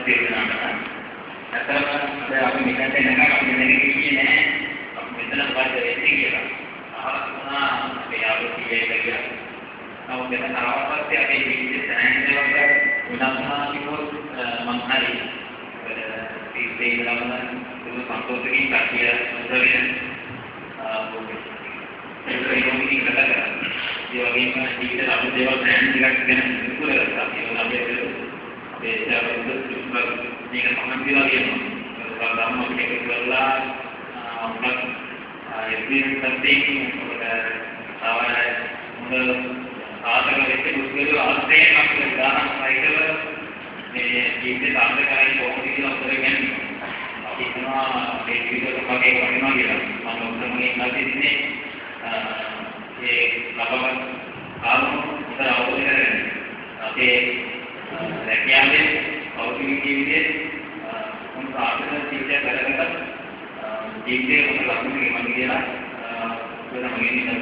තේරෙනවා. අතන අපි මෙතනට එනකම් අපි දැනෙන්නේ නැහැ. අපි මෙතන මොකද වෙන්නේ කියලා. ආහුණා අපේ ආරෝපියේ කියලා. නමුත් මෙතන තාවපස්සේ අපේ ජීවිතේ දැනෙන්නේවත් වෙනස්නා කිව්වොත් මම හරි. ඒ ඉතින් සන්තෝෂකින් කතිය උදවින ඒක යොමුකින් කතා කරා. ඒ වගේම ජීවිතේ අලුත් දේවල් දැනන් ටිකක් ගැන විස්තර කරලා තියෙනවා. අපේ මේක සම්බන්ධලා කියනවා. ධර්ම මේක කරලා අපිට එක්ස්පීරියන්ස් එකකින් මොකද ආතක වෙච්ච මුස්කල ආස්තේ අපිට දාන සයිකල මේ ජීවිතේ සාර්ථකයි කොහොමද කියලා උත්තර ගන්න. අපි හිතනවා මේ ජීවිතේ කොහේ වටිනවා කියලා. මම උත්තරමනේ නැතිනේ ඒ ලබන ආරම්භ උත්තර අවබෝධ කරගන්න. අපේ රැකියාවේ අවුරුදු ජීවිතයේ මොන ආර්ථික ජීවිතය කරකට ජීවිතේ මොන ලක්ෂණ කියනවා කියලා වෙනම ගෙනියන්න